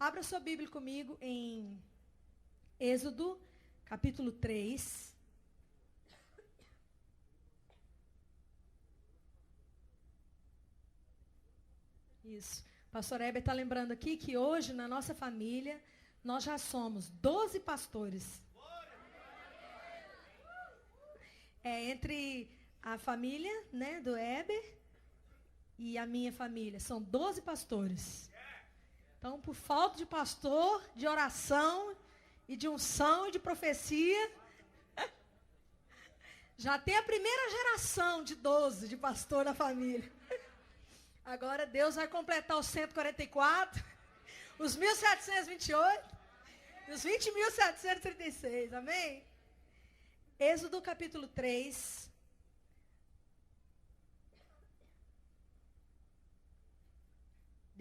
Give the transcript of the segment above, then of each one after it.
Abra sua Bíblia comigo em Êxodo, capítulo 3. Isso. Pastor Heber está lembrando aqui que hoje, na nossa família, nós já somos 12 pastores. Entre a família, né, do Heber e a minha família. São 12 pastores. Então, por falta de pastor, de oração, e de unção, e de profecia, já tem a primeira geração de 12 de pastor na família. Agora Deus vai completar os 144, os 1728, os 20.736, amém? Êxodo capítulo 3.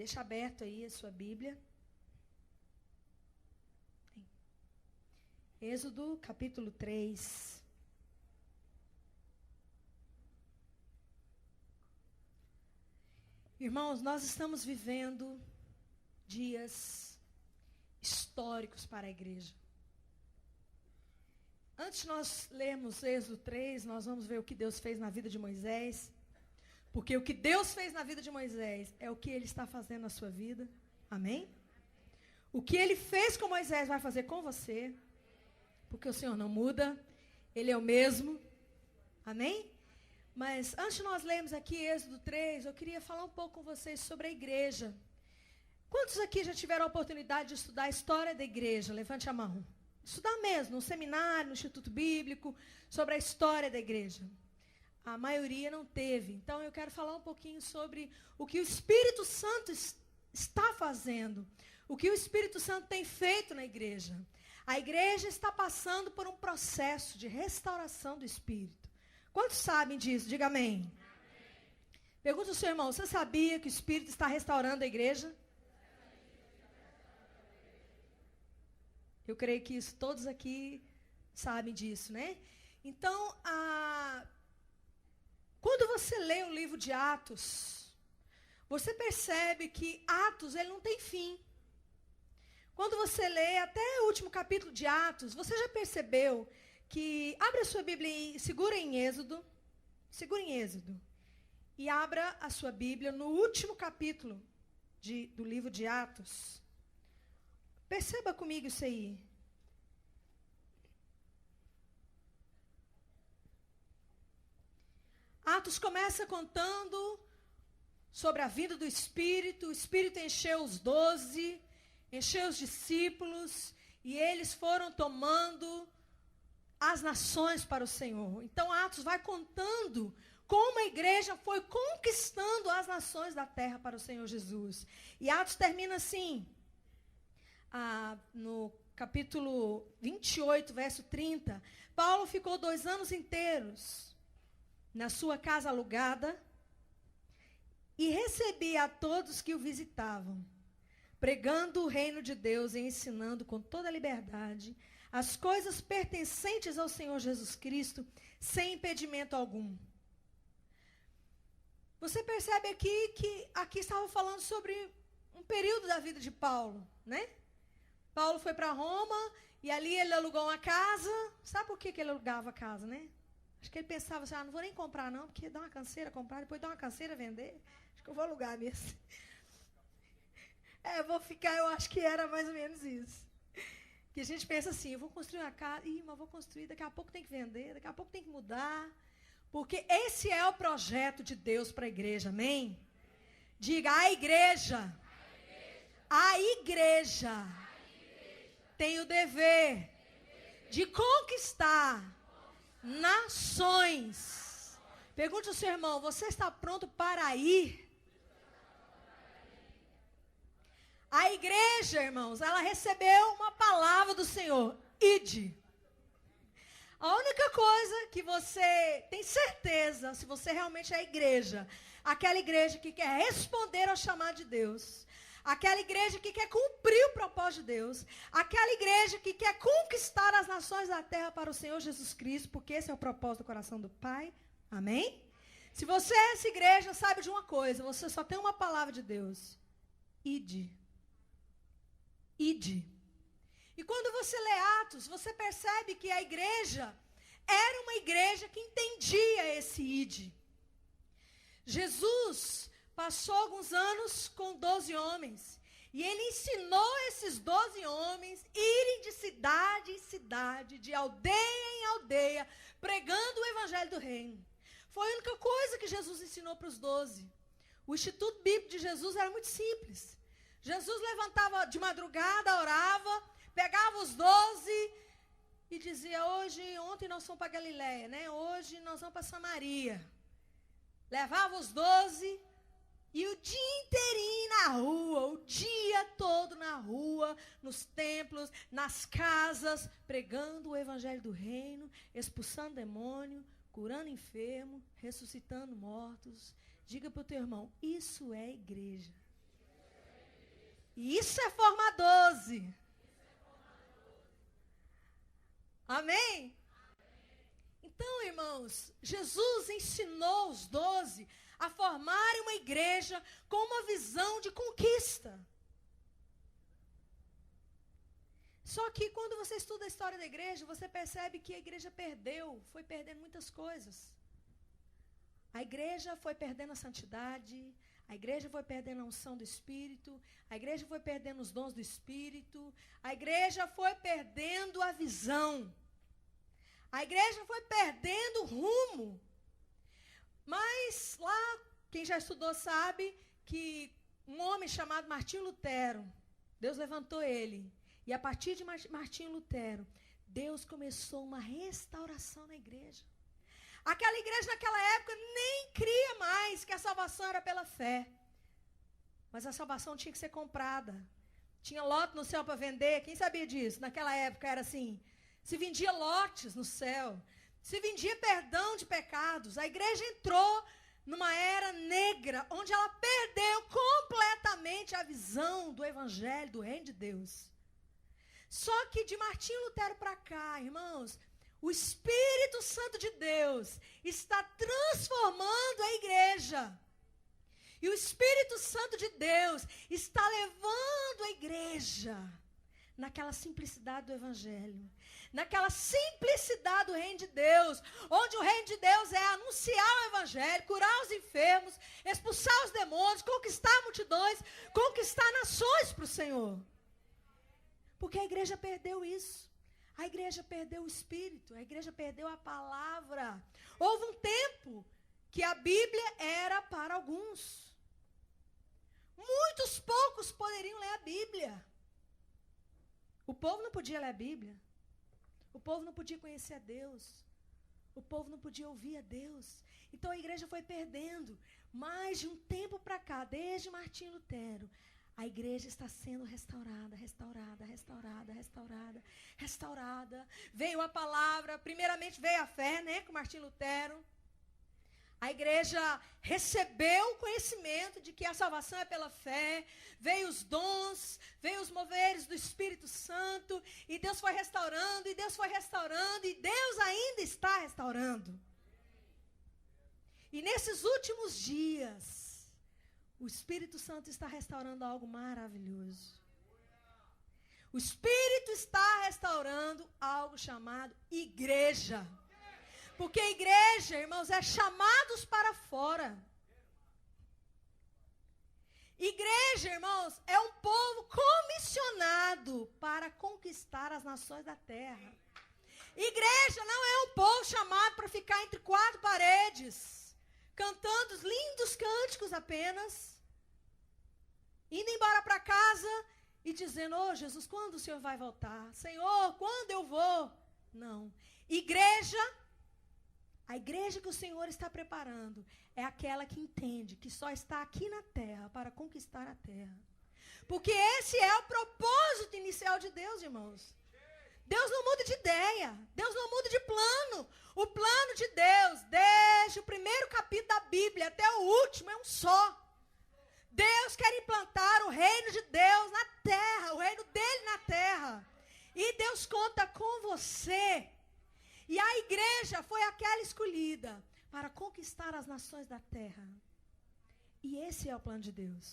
Deixa aberto aí a sua Bíblia. Êxodo capítulo 3. Irmãos, nós estamos vivendo dias históricos para a igreja. Antes de nós lermos Êxodo 3, nós vamos ver o que Deus fez na vida de Moisés. Porque o que Deus fez na vida de Moisés é o que Ele está fazendo na sua vida. Amém? O que Ele fez com Moisés vai fazer com você. Porque o Senhor não muda. Ele é o mesmo. Amém? Mas antes de nós lermos aqui Êxodo 3, eu queria falar um pouco com vocês sobre a igreja. Quantos aqui já tiveram a oportunidade de estudar a história da igreja? Levante a mão. Estudar mesmo, no seminário, no Instituto Bíblico, sobre a história da igreja. A maioria não teve. Então eu quero falar um pouquinho sobre o que o Espírito Santo está fazendo. O que o Espírito Santo tem feito na igreja. A igreja está passando por um processo de restauração do Espírito. Quantos sabem disso? Diga amém. Amém. Pergunta ao seu irmão, você sabia que o Espírito está restaurando a igreja? Eu creio que isso, todos aqui sabem disso, né? Então, quando você lê o livro de Atos, você percebe que Atos, ele não tem fim. Quando você lê até o último capítulo de Atos, você já percebeu que, abre a sua Bíblia e segura em Êxodo, e abra a sua Bíblia no último capítulo do livro de Atos. Perceba comigo isso aí. Atos começa contando sobre a vinda do Espírito. O Espírito encheu os 12, encheu os discípulos, e eles foram tomando as nações para o Senhor. Então Atos vai contando como a igreja foi conquistando as nações da terra para o Senhor Jesus. E Atos termina assim, no capítulo 28, verso 30. Paulo ficou 2 anos inteiros na sua casa alugada e recebia a todos que o visitavam, pregando o reino de Deus e ensinando com toda a liberdade as coisas pertencentes ao Senhor Jesus Cristo, sem impedimento algum. Você percebe aqui que aqui estava falando sobre um período da vida de Paulo, né? Paulo foi para Roma e ali ele alugou uma casa. Sabe por que ele alugava a casa, né? Acho que ele pensava assim, não vou nem comprar não, porque dá uma canseira comprar, depois dá uma canseira vender. Acho que eu vou alugar mesmo. Vou ficar, eu acho que era mais ou menos isso. Que a gente pensa assim, eu vou construir uma casa, mas vou construir, daqui a pouco tem que vender, daqui a pouco tem que mudar. Porque esse é o projeto de Deus para a igreja, amém? Diga, a igreja tem o dever de conquistar nações. Pergunte ao seu irmão, você está pronto para ir? A igreja, irmãos, ela recebeu uma palavra do Senhor. Ide. A única coisa que você tem certeza, se você realmente é a igreja, aquela igreja que quer responder ao chamado de Deus, aquela igreja que quer cumprir o propósito de Deus, aquela igreja que quer conquistar as nações da terra para o Senhor Jesus Cristo, porque esse é o propósito do coração do Pai. Amém? Se você é essa igreja, sabe de uma coisa, você só tem uma palavra de Deus. Ide. ide. E quando você lê Atos, você percebe que a igreja era uma igreja que entendia esse ide. Jesus passou alguns anos com 12 homens. E ele ensinou esses 12 homens irem de cidade em cidade, de aldeia em aldeia, pregando o evangelho do reino. Foi a única coisa que Jesus ensinou para os 12. O instituto bíblico de Jesus era muito simples. Jesus levantava de madrugada, orava, pegava os 12 e dizia, ontem nós fomos para Galiléia, né? Hoje nós vamos para Samaria. Levava os 12 e o dia inteirinho na rua, o dia todo na rua, nos templos, nas casas, pregando o evangelho do reino, expulsando demônio, curando enfermo, ressuscitando mortos. Diga para o teu irmão, isso é igreja. E isso é formar 12. Amém? Então, irmãos, Jesus ensinou os 12 a formarem uma igreja com uma visão de conquista. Só que quando você estuda a história da igreja, você percebe que a igreja foi perdendo muitas coisas. A igreja foi perdendo a santidade, a igreja foi perdendo a unção do Espírito, a igreja foi perdendo os dons do Espírito, a igreja foi perdendo a visão. A igreja foi perdendo o rumo. Mas lá, quem já estudou sabe que um homem chamado Martinho Lutero, Deus levantou ele. E a partir de Martinho Lutero, Deus começou uma restauração na igreja. Aquela igreja naquela época nem cria mais que a salvação era pela fé. Mas a salvação tinha que ser comprada. Tinha lote no céu para vender. Quem sabia disso? Naquela época era assim. Se vendia lotes no céu. Se vendia perdão de pecados. A igreja entrou numa era negra, onde ela perdeu completamente a visão do evangelho, do reino de Deus. Só que de Martinho Lutero para cá, irmãos, o Espírito Santo de Deus está transformando a igreja. E o Espírito Santo de Deus está levando a igreja naquela simplicidade do evangelho, naquela simplicidade do reino de Deus, onde o reino de Deus é anunciar o evangelho, curar os enfermos, expulsar os demônios, conquistar multidões, conquistar nações para o Senhor. Porque a igreja perdeu isso. A igreja perdeu o Espírito, a igreja perdeu a palavra. Houve um tempo que a Bíblia era para alguns. Muitos poucos poderiam ler a Bíblia. O povo não podia ler a Bíblia. O povo não podia conhecer a Deus. O povo não podia ouvir a Deus. Então a igreja foi perdendo. Mas de um tempo para cá, desde Martinho Lutero, a igreja está sendo restaurada, restaurada, restaurada, restaurada, restaurada. Veio a palavra, primeiramente veio a fé, né, com Martinho Lutero. A igreja recebeu o conhecimento de que a salvação é pela fé, veio os dons, veio os moveres do Espírito Santo, e Deus foi restaurando, e Deus foi restaurando, e Deus ainda está restaurando. E nesses últimos dias, o Espírito Santo está restaurando algo maravilhoso. O Espírito está restaurando algo chamado igreja. Porque a igreja, irmãos, é chamados para fora. Igreja, irmãos, é um povo comissionado para conquistar as nações da terra. Igreja não é um povo chamado para ficar entre quatro paredes, cantando lindos cânticos apenas, indo embora para casa e dizendo, Jesus, quando o Senhor vai voltar? Senhor, quando eu vou? Não. Igreja, a igreja que o Senhor está preparando é aquela que entende que só está aqui na terra para conquistar a terra. Porque esse é o propósito inicial de Deus, irmãos. Deus não muda de ideia, Deus não muda de plano. O plano de Deus, desde o primeiro capítulo da Bíblia até o último, é um só. Deus quer implantar o reino de Deus na terra, o reino dele na terra. E Deus conta com você. E a igreja foi aquela escolhida para conquistar as nações da terra. E esse é o plano de Deus.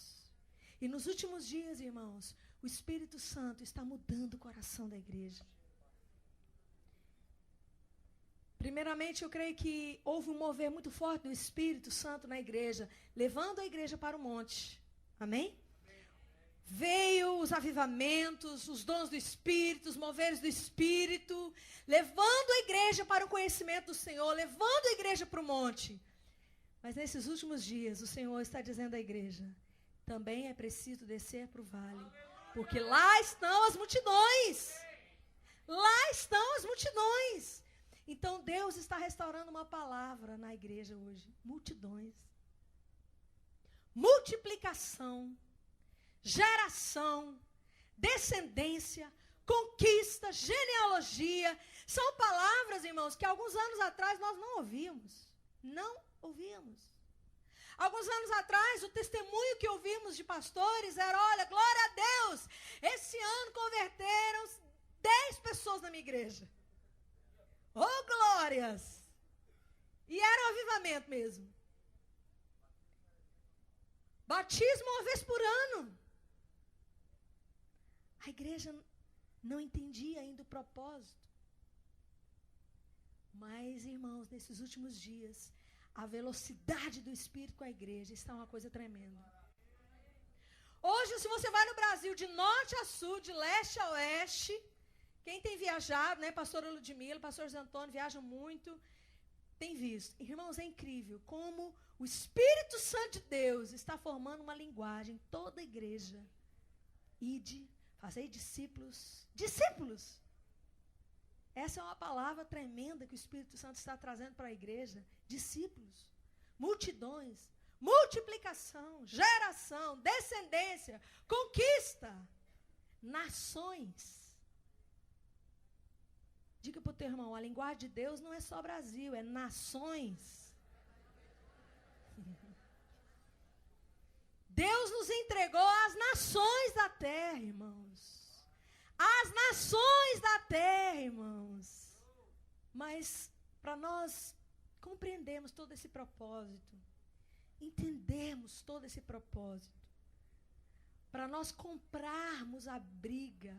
E nos últimos dias, irmãos, o o Espírito Santo está mudando o coração da igreja. Primeiramente, eu creio que houve um mover muito forte do Espírito Santo na igreja, levando a igreja para o monte. Amém? Veio os avivamentos, os dons do Espírito, os moveres do Espírito, levando a igreja para o conhecimento do Senhor, levando a igreja para o monte. Mas nesses últimos dias, o Senhor está dizendo à igreja, também é preciso descer para o vale, porque lá estão as multidões. Lá estão as multidões. Então Deus está restaurando uma palavra na igreja hoje. Multidões. Multiplicação. Geração. Descendência. Conquista. Genealogia. São palavras, irmãos, que alguns anos atrás nós não ouvíamos. Não ouvíamos. Alguns anos atrás, o testemunho que ouvimos de pastores era, olha, glória a Deus, esse ano converteram 10 pessoas na minha igreja. Oh, glórias! E era um avivamento mesmo. Batismo uma vez por ano. A igreja não entendia ainda o propósito. Mas, irmãos, nesses últimos dias, a velocidade do Espírito com a igreja está uma coisa tremenda. Hoje, se você vai no Brasil de norte a sul, de leste a oeste, quem tem viajado, né, pastora Ludmila, pastor Zé Antônio, viajam muito, tem visto. Irmãos, é incrível como o Espírito Santo de Deus está formando uma linguagem, toda a igreja. Ide, fazei discípulos. Discípulos! Essa é uma palavra tremenda que o Espírito Santo está trazendo para a igreja. Discípulos, multidões, multiplicação, geração, descendência, conquista, nações. Diga para o teu irmão, a linguagem de Deus não é só Brasil, é nações. Deus nos entregou as nações da terra, irmãos. As nações da terra, irmãos. Mas para nós compreendermos todo esse propósito, entendermos todo esse propósito, para nós comprarmos a briga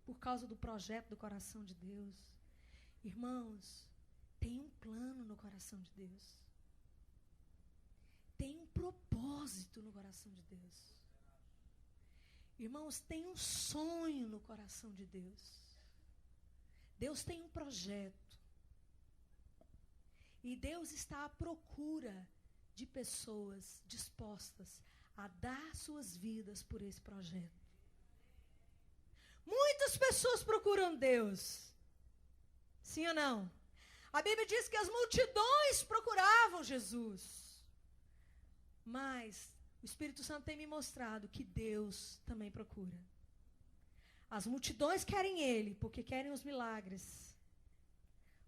por causa do projeto do coração de Deus, irmãos, tem um plano no coração de Deus. Tem um propósito no coração de Deus. Irmãos, tem um sonho no coração de Deus. Deus tem um projeto. E Deus está à procura de pessoas dispostas a dar suas vidas por esse projeto. Muitas pessoas procuram Deus. Sim ou não? A Bíblia diz que as multidões procuravam Jesus. Mas o Espírito Santo tem me mostrado que Deus também procura. As multidões querem Ele, porque querem os milagres,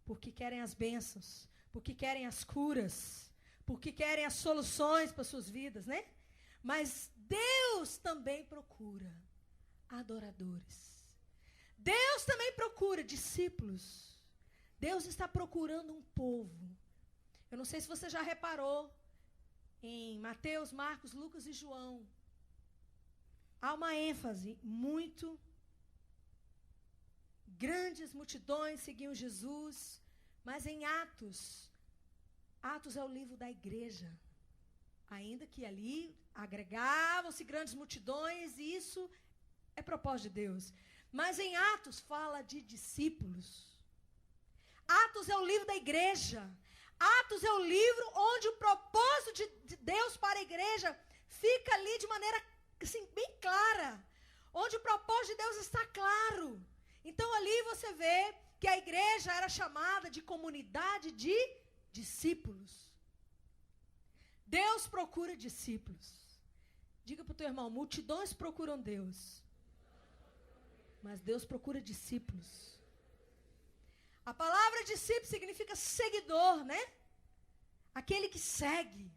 porque querem as bênçãos, porque querem as curas, porque querem as soluções para suas vidas, né? Mas Deus também procura adoradores. Deus também procura discípulos. Deus está procurando um povo. Eu não sei se você já reparou, em Mateus, Marcos, Lucas e João, há uma ênfase muito. Grandes multidões seguiam Jesus, mas em Atos é o livro da igreja. Ainda que ali agregavam-se grandes multidões, e isso é propósito de Deus. Mas em Atos fala de discípulos. Atos é o livro da igreja. Atos é o livro onde o propósito de Deus para a igreja fica ali de maneira assim, bem clara. Onde o propósito de Deus está claro. Então ali você vê que a igreja era chamada de comunidade de discípulos. Deus procura discípulos. Diga para o teu irmão, multidões procuram Deus. Mas Deus procura discípulos. A palavra discípulo significa seguidor, né? Aquele que segue.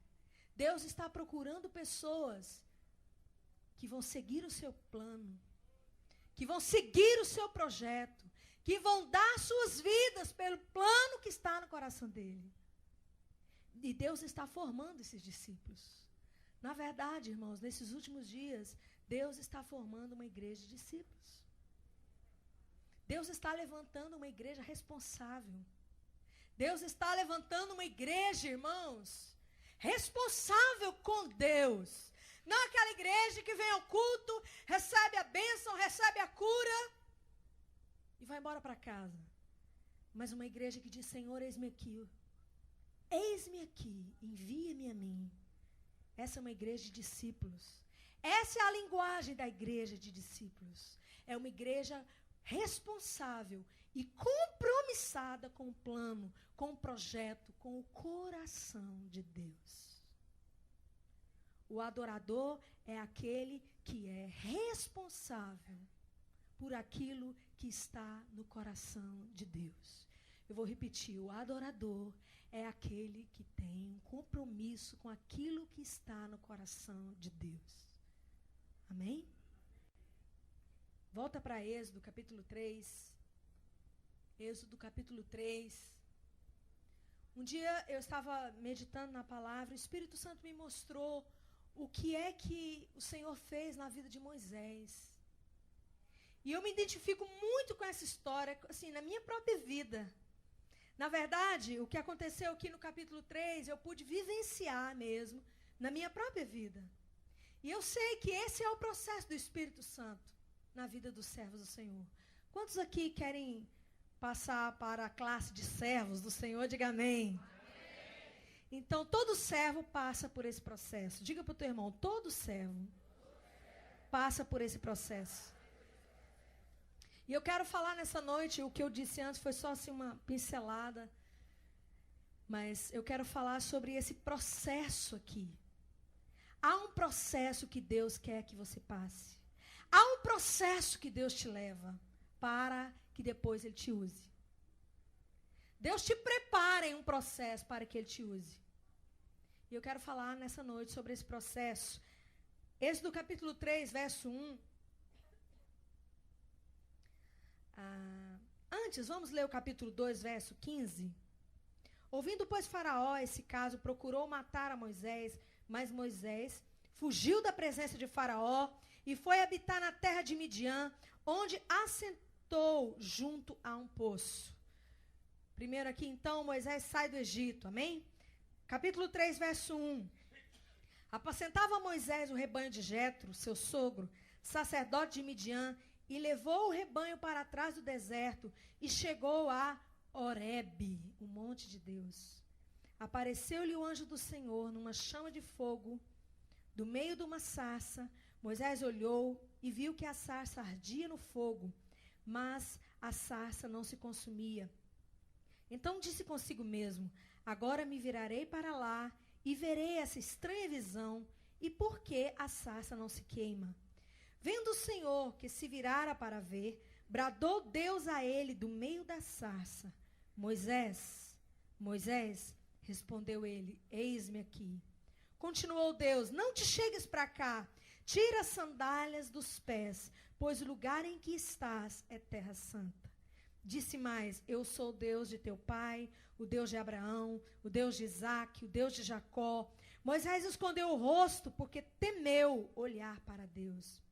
Deus está procurando pessoas que vão seguir o seu plano, que vão seguir o seu projeto, que vão dar suas vidas pelo plano que está no coração dele. E Deus está formando esses discípulos. Na verdade, irmãos, nesses últimos dias, Deus está formando uma igreja de discípulos. Deus está levantando uma igreja responsável. Deus está levantando uma igreja, irmãos, responsável com Deus. Não aquela igreja que vem ao culto, recebe a bênção, recebe a cura e vai embora para casa. Mas uma igreja que diz: Senhor, eis-me aqui. Eis-me aqui, envia-me a mim. Essa é uma igreja de discípulos. Essa é a linguagem da igreja de discípulos. É uma igreja responsável e compromissada com o plano, com o projeto, com o coração de Deus. O adorador é aquele que é responsável por aquilo que está no coração de Deus. Eu vou repetir: o adorador é aquele que tem um compromisso com aquilo que está no coração de Deus. Amém? Volta para Êxodo, capítulo 3. Êxodo, capítulo 3. Um dia eu estava meditando na palavra, o Espírito Santo me mostrou o que é que o Senhor fez na vida de Moisés. E eu me identifico muito com essa história, assim, na minha própria vida. Na verdade, o que aconteceu aqui no capítulo 3, eu pude vivenciar mesmo na minha própria vida. E eu sei que esse é o processo do Espírito Santo na vida dos servos do Senhor. Quantos aqui querem passar para a classe de servos do Senhor? Diga amém. Então, todo servo passa por esse processo. Diga para o teu irmão: todo servo passa por esse processo. E eu quero falar nessa noite, o que eu disse antes foi só assim uma pincelada, mas eu quero falar sobre esse processo aqui. Há um processo que Deus quer que você passe. Há um processo que Deus te leva para que depois Ele te use. Deus te prepara em um processo para que Ele te use. E eu quero falar nessa noite sobre esse processo. Êxodo capítulo 3, verso 1. Antes, vamos ler o capítulo 2, verso 15. Ouvindo, pois, Faraó esse caso, procurou matar a Moisés, mas Moisés fugiu da presença de Faraó e foi habitar na terra de Midian, onde assentou junto a um poço. Primeiro aqui, então, Moisés sai do Egito, amém? Capítulo 3, verso 1. Apacentava Moisés o rebanho de Jetro, seu sogro, sacerdote de Midian, e levou o rebanho para trás do deserto e chegou a Horebe, o monte de Deus. Apareceu-lhe o anjo do Senhor numa chama de fogo, do meio de uma sarça. Moisés olhou e viu que a sarça ardia no fogo, mas a sarça não se consumia. Então disse consigo mesmo: agora me virarei para lá e verei essa estranha visão, e por que a sarça não se queima. Vendo o Senhor que se virara para ver, bradou Deus a ele do meio da sarça: Moisés, Moisés, respondeu ele: eis-me aqui. Continuou Deus: não te chegues para cá, tira as sandálias dos pés, pois o lugar em que estás é terra santa. Disse mais: eu sou o Deus de teu pai, o Deus de Abraão, o Deus de Isaque, o Deus de Jacó. Moisés escondeu o rosto porque temeu olhar para Deus.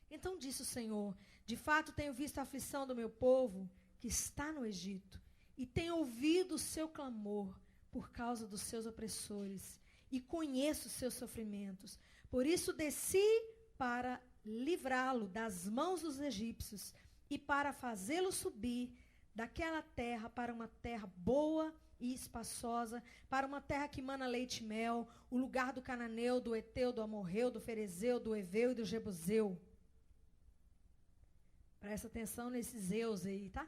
Então disse o Senhor: de fato tenho visto a aflição do meu povo que está no Egito, e tenho ouvido o seu clamor por causa dos seus opressores, e conheço os seus sofrimentos. Por isso desci para livrá-lo das mãos dos egípcios, e para fazê-lo subir daquela terra para uma terra boa e espaçosa, para uma terra que mana leite e mel, o lugar do cananeu, do eteu, do amorreu, do ferezeu, do eveu e do jebuseu. Presta atenção nesses eus aí, tá?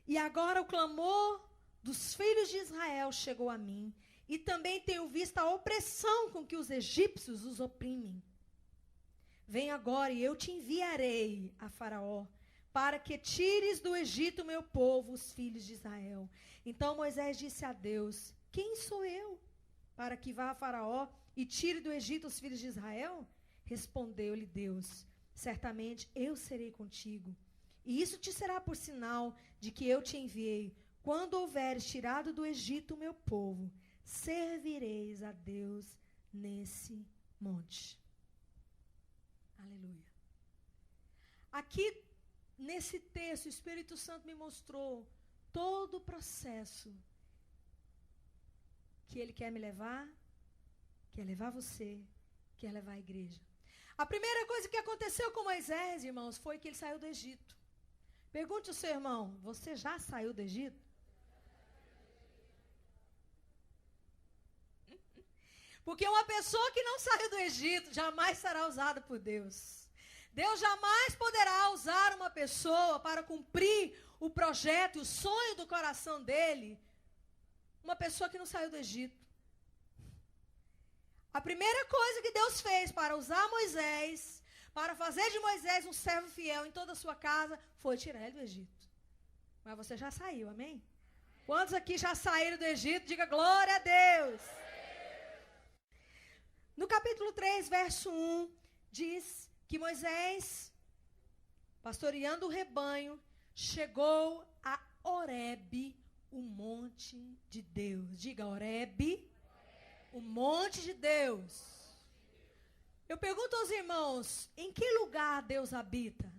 E agora o clamor dos filhos de Israel chegou a mim, e também tenho visto a opressão com que os egípcios os oprimem. Vem agora e eu te enviarei a Faraó, para que tires do Egito meu povo, os filhos de Israel. Então Moisés disse a Deus: quem sou eu, para que vá a Faraó e tire do Egito os filhos de Israel? Respondeu-lhe Deus: certamente eu serei contigo, e isso te será por sinal de que eu te enviei. Quando houveres tirado do Egito o meu povo, servireis a Deus nesse monte. Aleluia. Aqui, nesse texto, o Espírito Santo me mostrou todo o processo que ele quer me levar, quer levar você, quer levar a igreja. A primeira coisa que aconteceu com Moisés, irmãos, foi que ele saiu do Egito. Pergunte ao seu irmão, você já saiu do Egito? Porque uma pessoa que não saiu do Egito jamais será usada por Deus. Deus jamais poderá usar uma pessoa para cumprir o projeto e o sonho do coração dele, uma pessoa que não saiu do Egito. A primeira coisa que Deus fez para usar Moisés, para fazer de Moisés um servo fiel em toda a sua casa, foi tirar ele do Egito. Mas você já saiu, amém? Quantos aqui já saíram do Egito? Diga glória a Deus. No capítulo 3, verso 1, diz que Moisés, pastoreando o rebanho, chegou a Horebe, o monte de Deus. Diga Horebe, o monte de Deus. Eu pergunto aos irmãos, em que lugar Deus habita?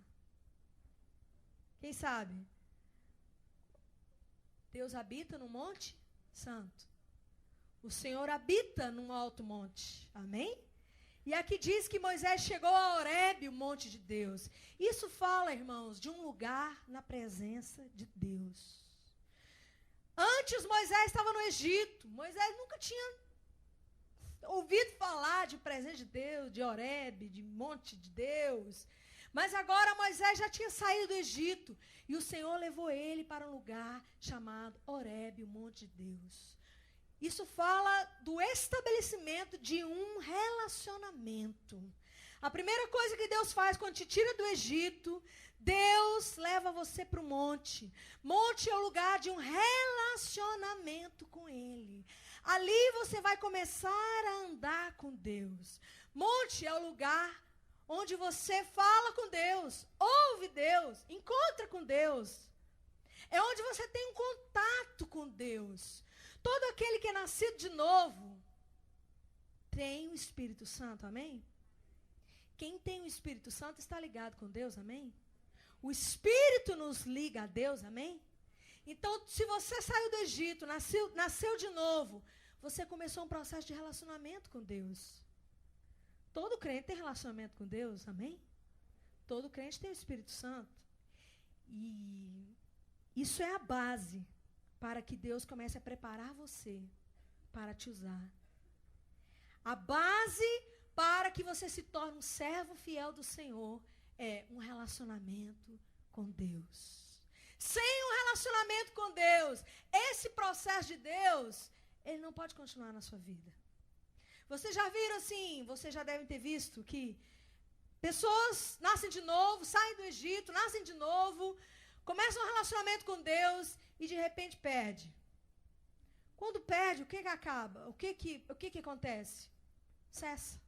Quem sabe? Deus habita no Monte Santo. O Senhor habita num alto monte. Amém? E aqui diz que Moisés chegou a Horebe, o monte de Deus. Isso fala, irmãos, de um lugar na presença de Deus. Antes Moisés estava no Egito. Moisés nunca tinha ouvido falar de presença de Deus, de Horebe, de monte de Deus. Mas agora Moisés já tinha saído do Egito. E o Senhor levou ele para um lugar chamado Horebe, o monte de Deus. Isso fala do estabelecimento de um relacionamento. A primeira coisa que Deus faz quando te tira do Egito, Deus leva você para o monte. Monte é o lugar de um relacionamento com Ele. Ali você vai começar a andar com Deus. Monte é o lugar onde você fala com Deus, ouve Deus, encontra com Deus. É onde você tem um contato com Deus. Todo aquele que é nascido de novo tem o Espírito Santo, amém? Quem tem o Espírito Santo está ligado com Deus, amém? O Espírito nos liga a Deus, amém? Então, se você saiu do Egito, nasceu de novo, você começou um processo de relacionamento com Deus. Todo crente tem relacionamento com Deus, amém? Todo crente tem o Espírito Santo. E isso é a base para que Deus comece a preparar você para te usar. A base para que você se torne um servo fiel do Senhor é um relacionamento com Deus. Sem um relacionamento com Deus, esse processo de Deus, ele não pode continuar na sua vida. Vocês já viram assim, vocês já devem ter visto que pessoas nascem de novo, saem do Egito, nascem de novo, começam um relacionamento com Deus e de repente perde. Quando perde, o que acaba? O que acontece? Cessa.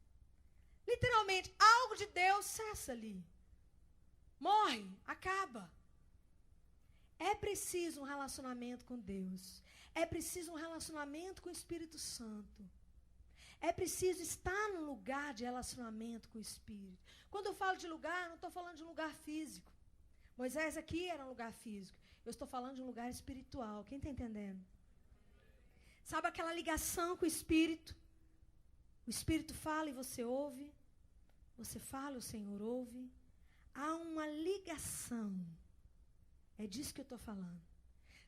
Literalmente, algo de Deus cessa ali. Morre, acaba. É preciso um relacionamento com Deus. É preciso um relacionamento com o Espírito Santo. É preciso estar num lugar de relacionamento com o Espírito. Quando eu falo de lugar, não estou falando de um lugar físico. Moisés aqui era um lugar físico. Eu estou falando de um lugar espiritual. Quem está entendendo? Sabe aquela ligação com o Espírito? O Espírito fala e você ouve. Você fala e o Senhor ouve. Há uma ligação. É disso que eu estou falando.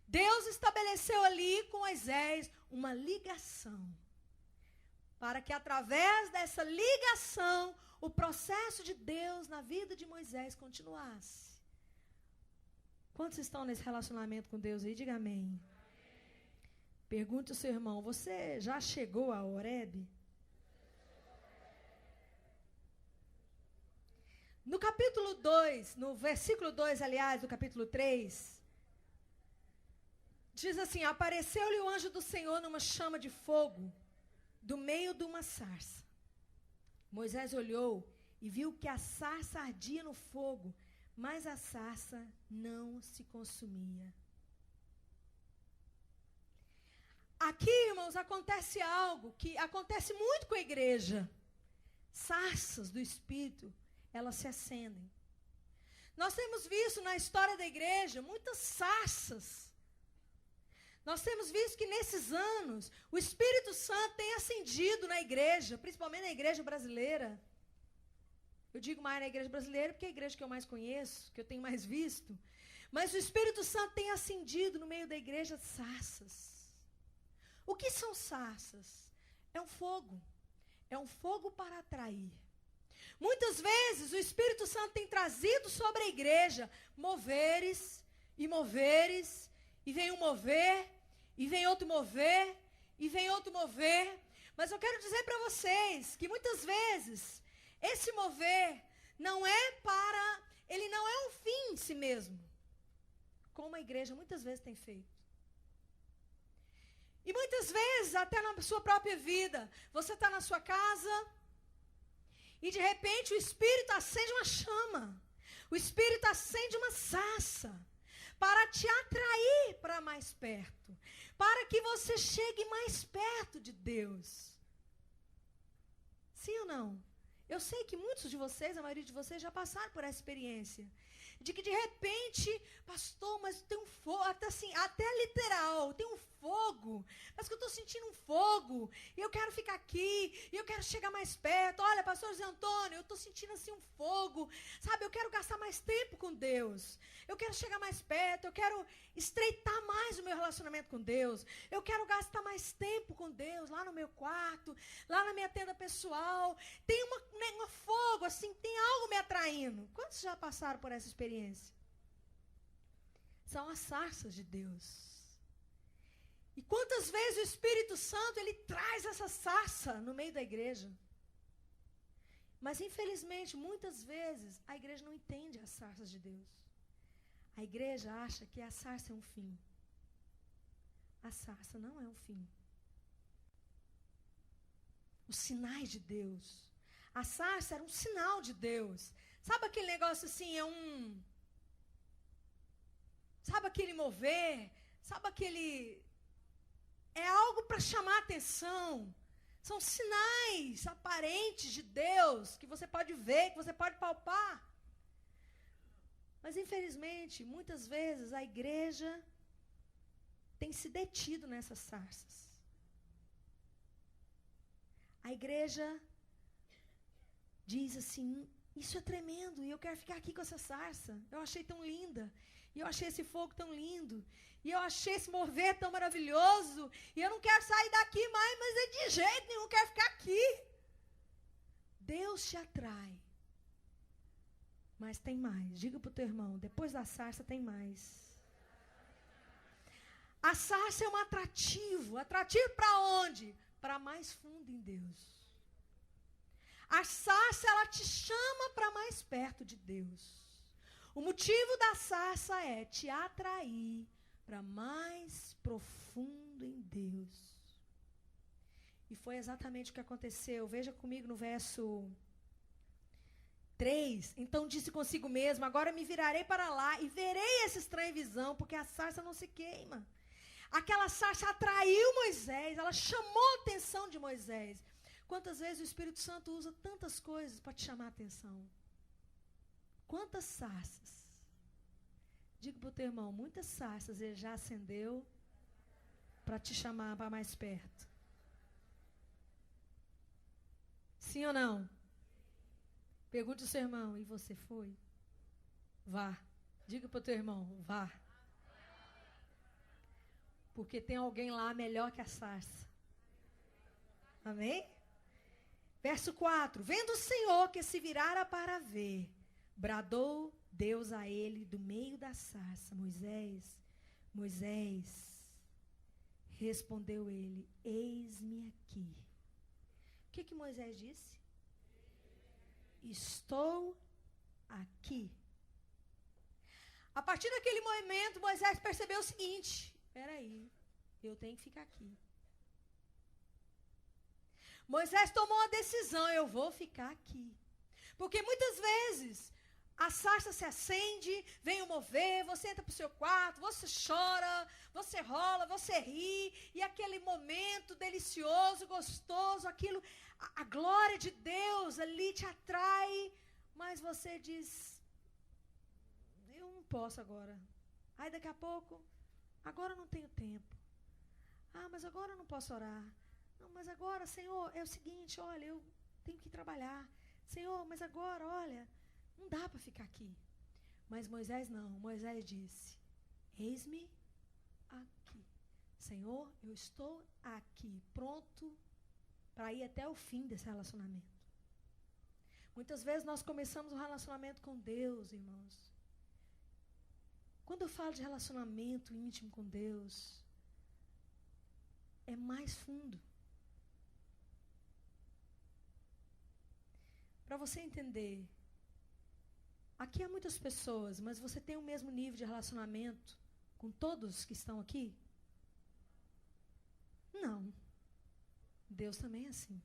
Deus estabeleceu ali com Moisés uma ligação. Para que através dessa ligação, o processo de Deus na vida de Moisés continuasse. Quantos estão nesse relacionamento com Deus aí? Diga amém. Pergunte ao seu irmão, você já chegou a Horebe? No capítulo 2, no versículo 2, aliás, do capítulo 3, diz assim, apareceu-lhe o anjo do Senhor numa chama de fogo, do meio de uma sarça. Moisés olhou e viu que a sarça ardia no fogo, mas a sarça não se consumia. Aqui, irmãos, acontece algo que acontece muito com a igreja. Sarças do Espírito, elas se acendem. Nós temos visto na história da igreja muitas sarças. Nós temos visto que nesses anos o Espírito Santo tem acendido na igreja, principalmente na igreja brasileira. Eu digo mais na igreja brasileira porque é a igreja que eu mais conheço, que eu tenho mais visto. Mas o Espírito Santo tem acendido no meio da igreja sarças. O que são sarças? É um fogo. É um fogo para atrair. Muitas vezes o Espírito Santo tem trazido sobre a igreja moveres, e vem um mover, e vem outro mover, e vem outro mover. Mas eu quero dizer para vocês que muitas vezes esse mover ele não é um fim em si mesmo, como a igreja muitas vezes tem feito. E muitas vezes, até na sua própria vida, você está na sua casa e de repente o Espírito acende uma chama, o Espírito acende uma sarça para te atrair para mais perto, para que você chegue mais perto de Deus. Sim ou não? Eu sei que muitos de vocês, a maioria de vocês já passaram por essa experiência. De que de repente, pastor, mas tem um fogo, até literal, tem um fogo. Mas que eu estou sentindo um fogo, e eu quero ficar aqui, e eu quero chegar mais perto. Olha, pastor José Antônio, eu estou sentindo assim um fogo. Sabe, eu quero gastar mais tempo com Deus. Eu quero chegar mais perto, eu quero estreitar mais o meu relacionamento com Deus. Eu quero gastar mais tempo com Deus, lá no meu quarto, lá na minha tenda pessoal. Tem um fogo, assim, tem algo me atraindo. Quantos já passaram por essa experiência? São as sarças de Deus. E quantas vezes o Espírito Santo, ele traz essa sarça no meio da igreja? Mas, infelizmente, muitas vezes, a igreja não entende as sarças de Deus. A igreja acha que a sarça é um fim. A sarça não é um fim. Os sinais de Deus. A sarça era um sinal de Deus. Sabe aquele negócio assim, sabe aquele mover? Sabe aquele... É algo para chamar a atenção. São sinais aparentes de Deus que você pode ver, que você pode palpar. Mas, infelizmente, muitas vezes a igreja tem se detido nessas sarças. A igreja diz assim, isso é tremendo, e eu quero ficar aqui com essa sarça. Eu achei tão linda, e eu achei esse fogo tão lindo, e eu achei esse mover tão maravilhoso, e eu não quero sair daqui mais, mas é de jeito nenhum, eu quero ficar aqui. Deus te atrai. Mas tem mais. Diga para o teu irmão, depois da sarça tem mais. A sarça é um atrativo. Atrativo para onde? Para mais fundo em Deus. A sarça, ela te chama para mais perto de Deus. O motivo da sarça é te atrair para mais profundo em Deus. E foi exatamente o que aconteceu. Veja comigo no verso 3, então disse consigo mesmo, agora me virarei para lá e verei essa estranha visão, porque a sarça não se queima. Aquela sarça atraiu Moisés, ela chamou a atenção de Moisés. Quantas vezes o Espírito Santo usa tantas coisas para te chamar a atenção? Quantas sarças? Diga para o teu irmão, muitas sarças ele já acendeu para te chamar para mais perto. Sim ou não? Pergunte ao seu irmão, e você foi? Vá. Diga para o teu irmão, vá. Porque tem alguém lá melhor que a sarça. Amém? Verso 4. Vendo o Senhor que se virara para ver, bradou Deus a ele do meio da sarça. Moisés, Moisés. Respondeu ele, eis-me aqui. O que Moisés disse? Estou aqui. A partir daquele momento, Moisés percebeu o seguinte, espera aí, eu tenho que ficar aqui. Moisés tomou a decisão, eu vou ficar aqui. Porque muitas vezes, a sarça se acende, vem o mover, você entra para o seu quarto, você chora, você rola, você ri, e aquele momento delicioso, gostoso, aquilo, a glória de Deus ali te atrai, mas você diz, eu não posso agora. Aí daqui a pouco, agora eu não tenho tempo. Ah, mas agora eu não posso orar. Não, mas agora, Senhor, é o seguinte, olha, eu tenho que trabalhar. Senhor, mas agora, olha, não dá para ficar aqui. Mas Moisés não. Moisés disse, eis-me aqui. Senhor, eu estou aqui, pronto para ir até o fim desse relacionamento. Muitas vezes nós começamos um relacionamento com Deus, irmãos. Quando eu falo de relacionamento íntimo com Deus, é mais fundo. Para você entender, aqui há muitas pessoas, mas você tem o mesmo nível de relacionamento com todos que estão aqui? Não. Deus também é assim.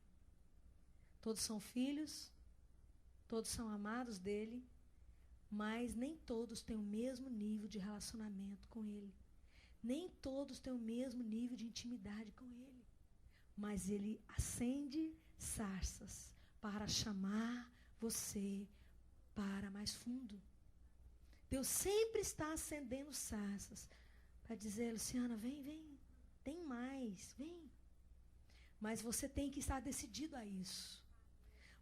Todos são filhos, todos são amados dele, mas nem todos têm o mesmo nível de relacionamento com ele. Nem todos têm o mesmo nível de intimidade com ele. Mas ele acende sarças para chamar você para mais fundo. Deus sempre está acendendo sarças para dizer, Luciana, vem, vem, tem mais, vem. Mas você tem que estar decidido a isso.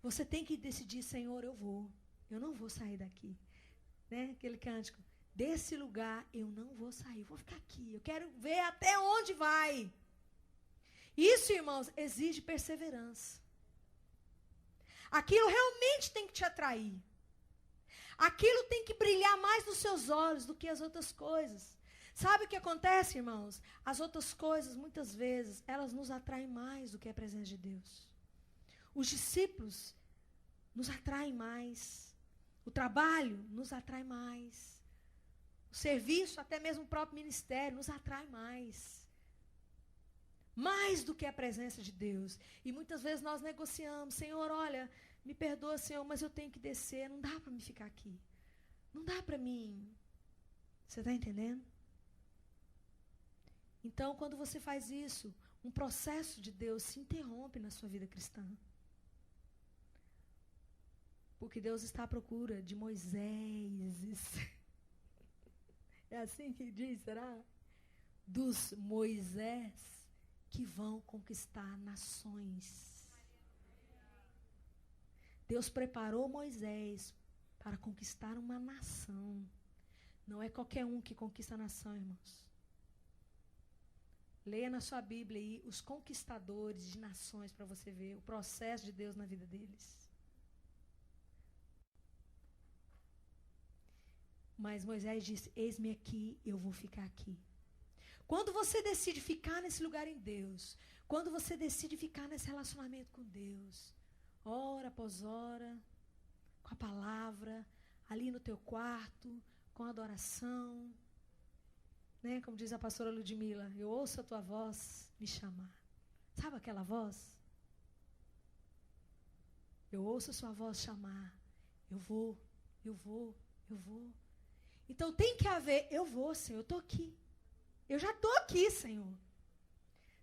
Você tem que decidir, Senhor, eu não vou sair daqui. Né? Aquele cântico, desse lugar eu não vou sair, vou ficar aqui, eu quero ver até onde vai. Isso, irmãos, exige perseverança. Aquilo realmente tem que te atrair. Aquilo tem que brilhar mais nos seus olhos do que as outras coisas. Sabe o que acontece, irmãos? As outras coisas, muitas vezes, elas nos atraem mais do que a presença de Deus. Os discípulos nos atraem mais. O trabalho nos atrai mais. O serviço, até mesmo o próprio ministério, nos atrai mais. Mais do que a presença de Deus. E muitas vezes nós negociamos, Senhor, olha, me perdoa, Senhor, mas eu tenho que descer, não dá para me ficar aqui. Não dá para mim. Você está entendendo? Então, quando você faz isso, um processo de Deus se interrompe na sua vida cristã. Porque Deus está à procura de Moisés. É assim que diz, será? Dos Moisés que vão conquistar nações. Deus preparou Moisés para conquistar uma nação. Não é qualquer um que conquista a nação, irmãos. Leia na sua Bíblia aí os conquistadores de nações para você ver o processo de Deus na vida deles. Mas Moisés disse, eis-me aqui, eu vou ficar aqui. Quando você decide ficar nesse lugar em Deus, quando você decide ficar nesse relacionamento com Deus, hora após hora, com a palavra, ali no teu quarto, com adoração, né? Como diz a pastora Ludmila, eu ouço a tua voz me chamar. Sabe aquela voz? Eu ouço a sua voz chamar. Eu vou, eu vou, eu vou. Então tem que haver, eu vou, Senhor, eu estou aqui. Eu já estou aqui, Senhor.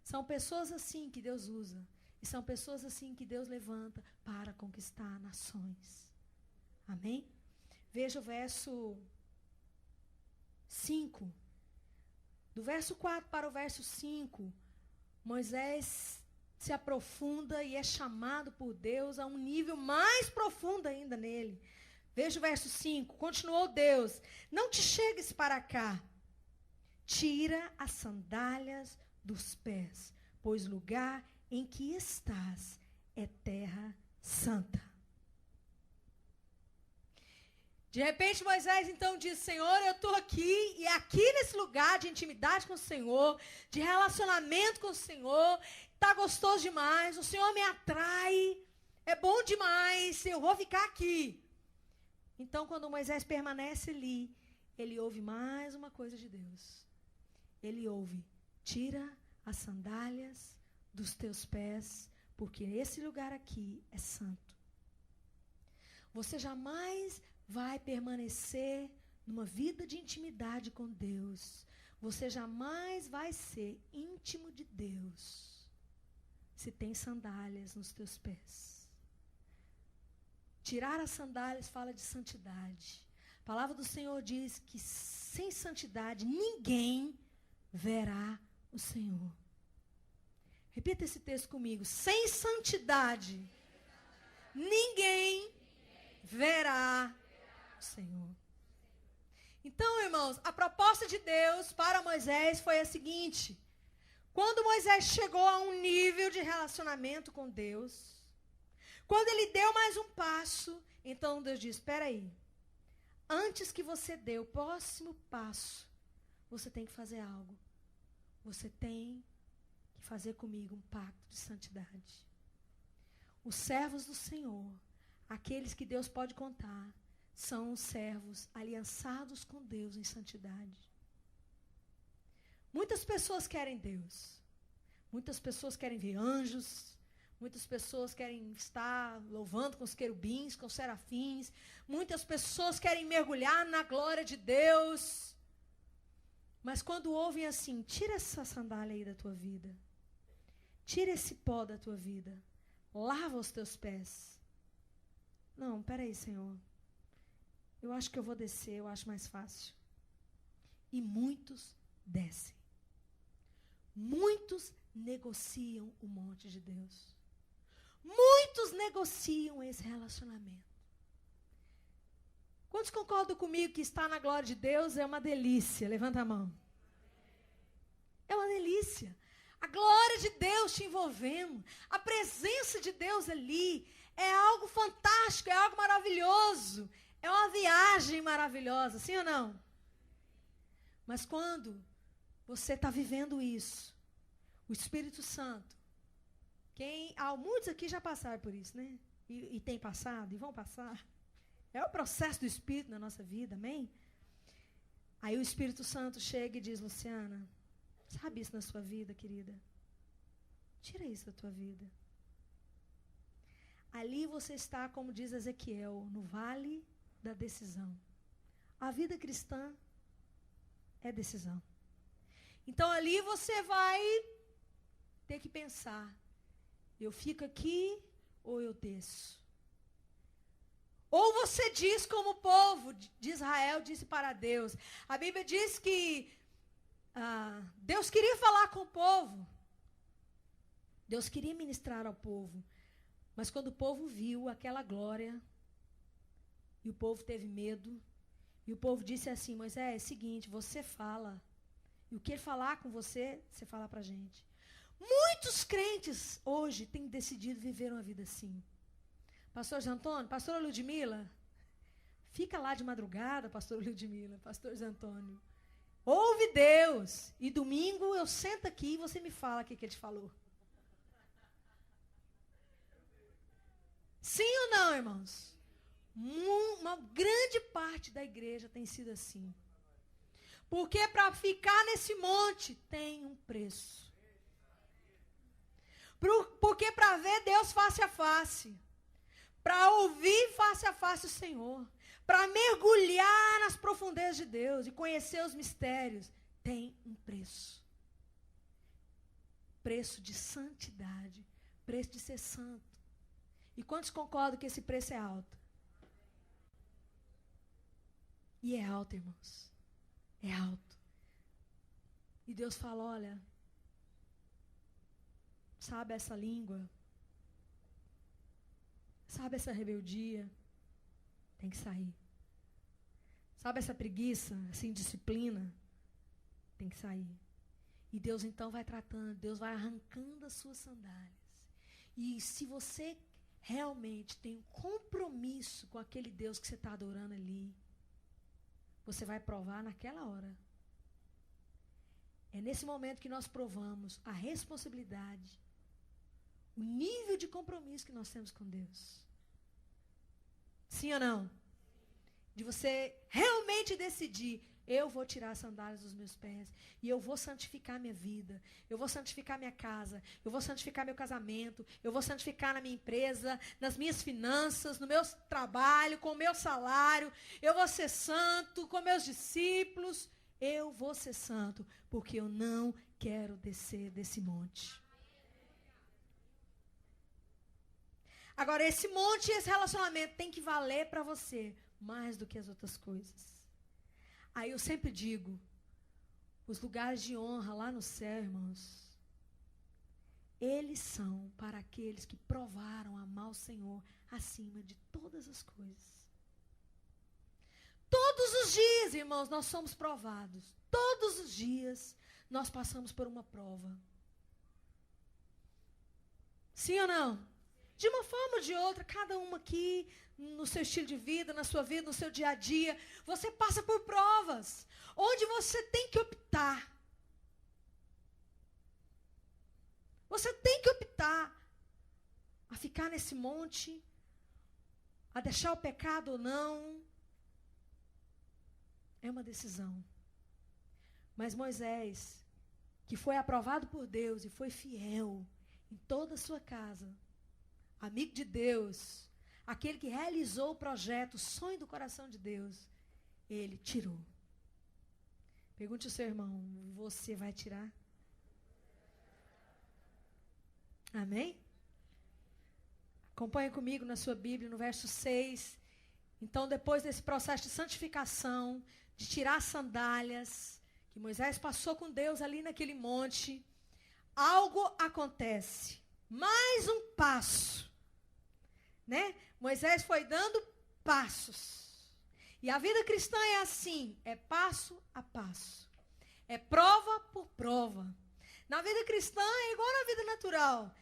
São pessoas assim que Deus usa. E são pessoas assim que Deus levanta para conquistar nações. Amém? Veja o verso 5. Do verso 4 para o verso 5, Moisés se aprofunda e é chamado por Deus a um nível mais profundo ainda nele. Veja o verso 5. Continuou Deus, não te chegues para cá. Tira as sandálias dos pés, pois o lugar em que estás é terra santa. De repente Moisés então diz, Senhor, eu estou aqui, e aqui nesse lugar de intimidade com o Senhor, de relacionamento com o Senhor, está gostoso demais, o Senhor me atrai, é bom demais, eu vou ficar aqui. Então quando Moisés permanece ali, ele ouve mais uma coisa de Deus. Ele ouve, tira as sandálias dos teus pés, porque esse lugar aqui é santo. Você jamais vai permanecer numa vida de intimidade com Deus. Você jamais vai ser íntimo de Deus se tem sandálias nos teus pés. Tirar as sandálias fala de santidade. A palavra do Senhor diz que sem santidade ninguém verá o Senhor. Repita esse texto comigo. Sem santidade ninguém verá o Senhor. Então, irmãos, a proposta de Deus para Moisés foi a seguinte: quando Moisés chegou a um nível de relacionamento com Deus, quando ele deu mais um passo, então Deus diz: espera aí, antes que você dê o próximo passo, você tem que fazer algo. Você tem que fazer comigo um pacto de santidade. Os servos do Senhor, aqueles que Deus pode contar, são os servos aliançados com Deus em santidade. Muitas pessoas querem Deus. Muitas pessoas querem ver anjos. Muitas pessoas querem estar louvando com os querubins, com os serafins. Muitas pessoas querem mergulhar na glória de Deus. Mas quando ouvem assim: tira essa sandália aí da tua vida. Tira esse pó da tua vida. Lava os teus pés. Não, peraí, Senhor. Eu acho que eu vou descer, eu acho mais fácil. E muitos descem. Muitos negociam o monte de Deus. Muitos negociam esse relacionamento. Quantos concordam comigo que estar na glória de Deus é uma delícia? Levanta a mão. É uma delícia. A glória de Deus te envolvendo. A presença de Deus ali é algo fantástico, é algo maravilhoso. É uma viagem maravilhosa, sim ou não? Mas quando você está vivendo isso, o Espírito Santo, muitos aqui já passaram por isso, né? E tem passado, e vão passar. É o processo do Espírito na nossa vida, amém? Aí o Espírito Santo chega e diz: Luciana, sabe isso na sua vida, querida? Tira isso da tua vida. Ali você está, como diz Ezequiel, no vale da decisão. A vida cristã é decisão. Então ali você vai ter que pensar: eu fico aqui ou eu desço? Ou você diz como o povo de Israel disse para Deus. A Bíblia diz que Deus queria falar com o povo. Deus queria ministrar ao povo. Mas quando o povo viu aquela glória, e o povo teve medo, e o povo disse assim: Moisés, é o seguinte, você fala. E o que ele falar com você, você fala para a gente. Muitos crentes hoje têm decidido viver uma vida assim. Pastor Zé Antônio, pastora Ludmila, fica lá de madrugada, pastor Ludmila, pastor Zé Antônio. Ouve Deus. E domingo eu sento aqui e você me fala o que ele te falou. Sim ou não, irmãos? Uma grande parte da igreja tem sido assim. Porque para ficar nesse monte tem um preço. Porque para ver Deus face a face, para ouvir face a face o Senhor, para mergulhar nas profundezas de Deus e conhecer os mistérios, tem um preço. Preço de santidade, preço de ser santo. E quantos concordam que esse preço é alto? E é alto, irmãos. É alto. E Deus fala: olha, sabe essa língua? Sabe essa rebeldia? Tem que sair. Sabe essa preguiça, essa indisciplina? Tem que sair. E Deus então vai tratando, Deus vai arrancando as suas sandálias. E se você realmente tem um compromisso com aquele Deus que você está adorando ali, você vai provar naquela hora. É nesse momento que nós provamos a responsabilidade, o nível de compromisso que nós temos com Deus. Sim ou não? De você realmente decidir: eu vou tirar as sandálias dos meus pés e eu vou santificar minha vida, eu vou santificar minha casa, eu vou santificar meu casamento, eu vou santificar na minha empresa, nas minhas finanças, no meu trabalho, com o meu salário, eu vou ser santo com meus discípulos, eu vou ser santo, porque eu não quero descer desse monte. Agora, esse monte, esse relacionamento tem que valer para você mais do que as outras coisas. Aí eu sempre digo, os lugares de honra lá no céu, irmãos, eles são para aqueles que provaram amar o Senhor acima de todas as coisas. Todos os dias, irmãos, nós somos provados. Todos os dias nós passamos por uma prova. Sim ou não? De uma forma ou de outra, cada uma aqui, no seu estilo de vida, na sua vida, no seu dia a dia, você passa por provas, onde você tem que optar. Você tem que optar a ficar nesse monte, a deixar o pecado ou não. É uma decisão. Mas Moisés, que foi aprovado por Deus e foi fiel em toda a sua casa, amigo de Deus, aquele que realizou o projeto, o sonho do coração de Deus, ele tirou. Pergunte ao seu irmão, você vai tirar? Amém? Acompanhe comigo na sua Bíblia, no verso 6. Então, depois desse processo de santificação, de tirar as sandálias, que Moisés passou com Deus ali naquele monte, algo acontece. Mais um passo. Né? Moisés foi dando passos. E a vida cristã é assim, é passo a passo. É prova por prova. Na vida cristã é igual na vida natural.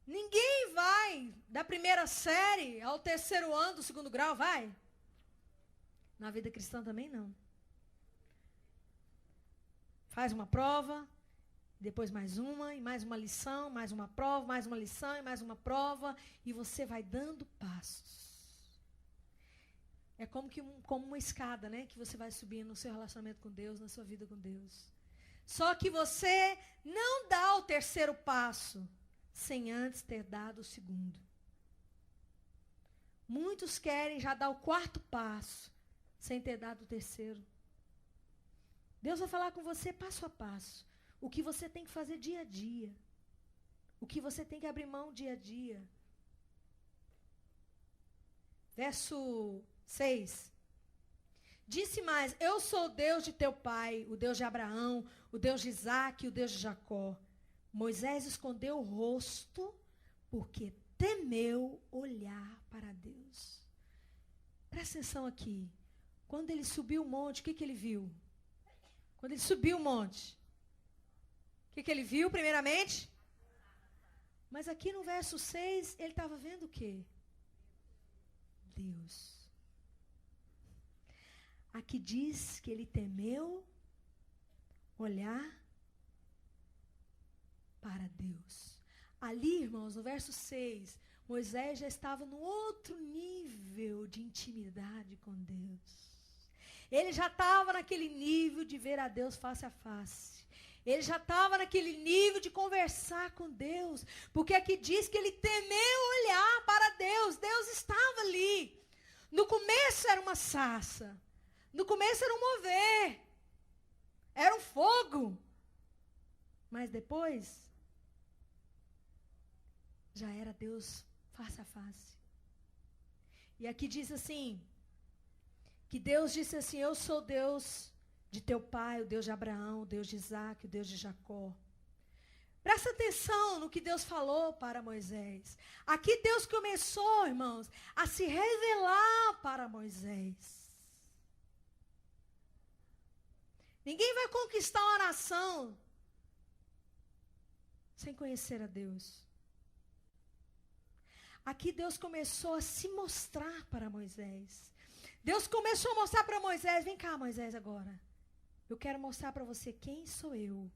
Ninguém vai da primeira série ao terceiro ano do segundo grau, vai? Na vida cristã também não. Faz uma prova, depois mais uma, e mais uma lição, mais uma prova, mais uma lição, e mais uma prova, e você vai dando passos. É como uma escada, né? Que você vai subindo no seu relacionamento com Deus, na sua vida com Deus. Só que você não dá o terceiro passo sem antes ter dado o segundo. Muitos querem já dar o quarto passo sem ter dado o terceiro. Deus vai falar com você passo a passo. O que você tem que fazer dia a dia. O que você tem que abrir mão dia a dia. Verso 6. Disse mais, eu sou o Deus de teu pai, o Deus de Abraão, o Deus de Isaque e o Deus de Jacó. Moisés escondeu o rosto porque temeu olhar para Deus. Presta atenção aqui. Quando ele subiu o monte, o que ele viu? Quando ele subiu o monte, o que ele viu primeiramente? Mas aqui no verso 6, ele estava vendo o quê? Deus. Aqui diz que ele temeu olhar para Deus. Ali, irmãos, no verso 6, Moisés já estava no outro nível de intimidade com Deus. Ele já estava naquele nível de ver a Deus face a face. Ele já estava naquele nível de conversar com Deus. Porque aqui diz que ele temeu olhar para Deus. Deus estava ali. No começo era uma sarça. No começo era um mover. Era um fogo. Mas depois, já era Deus face a face. E aqui diz assim, que Deus disse assim, eu sou Deus de teu pai, o Deus de Abraão, o Deus de Isaque, o Deus de Jacó. Presta atenção no que Deus falou para Moisés. Aqui Deus começou, irmãos, a se revelar para Moisés. Ninguém vai conquistar uma nação sem conhecer a Deus. Aqui Deus começou a se mostrar para Moisés. Deus começou a mostrar para Moisés, vem cá Moisés agora. Eu quero mostrar para você quem sou eu.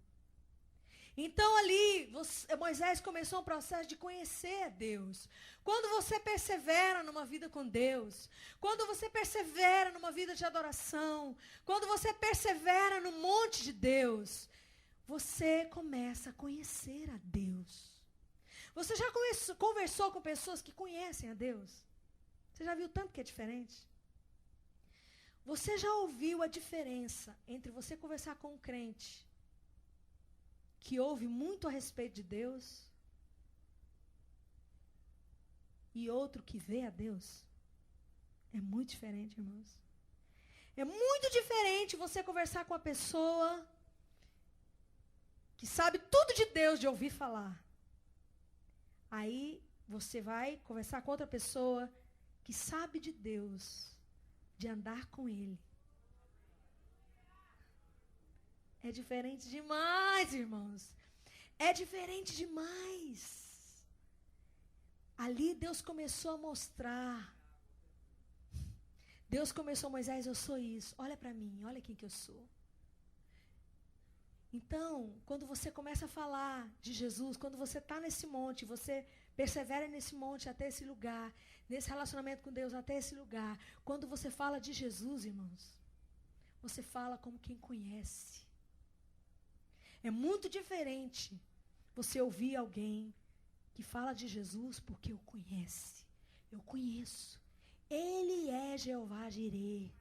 Então ali, Moisés começou um processo de conhecer a Deus. Quando você persevera numa vida com Deus, quando você persevera numa vida de adoração, quando você persevera no monte de Deus, você começa a conhecer a Deus. Você já conversou com pessoas que conhecem a Deus? Você já viu tanto que é diferente? Você já ouviu a diferença entre você conversar com um crente que ouve muito a respeito de Deus e outro que vê a Deus. É muito diferente, irmãos. É muito diferente você conversar com uma pessoa que sabe tudo de Deus, de ouvir falar. Aí você vai conversar com outra pessoa que sabe de Deus, de andar com Ele. É diferente demais, irmãos. É diferente demais. Ali Deus começou a mostrar. Deus começou, Moisés, eu sou isso. Olha para mim, olha quem que eu sou. Então, quando você começa a falar de Jesus, quando você está nesse monte, você persevera nesse monte até esse lugar, nesse relacionamento com Deus até esse lugar, quando você fala de Jesus, irmãos, você fala como quem conhece. É muito diferente você ouvir alguém que fala de Jesus porque o conhece. Eu conheço. Ele é Jeová Jireh,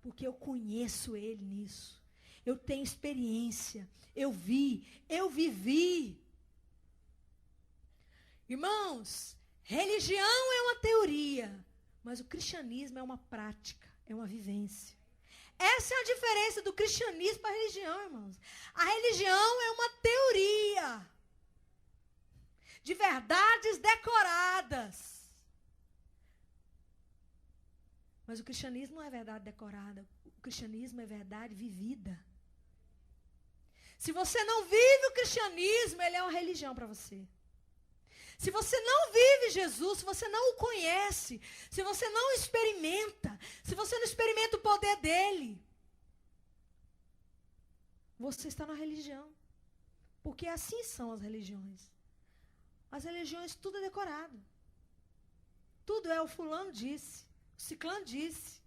porque eu conheço Ele nisso. Eu tenho experiência, eu vi, eu vivi. Irmãos, religião é uma teoria, mas o cristianismo é uma prática, é uma vivência. Essa é a diferença do cristianismo para a religião, irmãos. A religião é uma teoria de verdades decoradas. Mas o cristianismo não é verdade decorada, o cristianismo é verdade vivida. Se você não vive o cristianismo, ele é uma religião para você. Se você não vive Jesus, se você não o conhece, se você não experimenta, se você não experimenta o poder dele, você está na religião. Porque assim são as religiões. As religiões, tudo é decorado. Tudo é o fulano disse, o ciclano disse,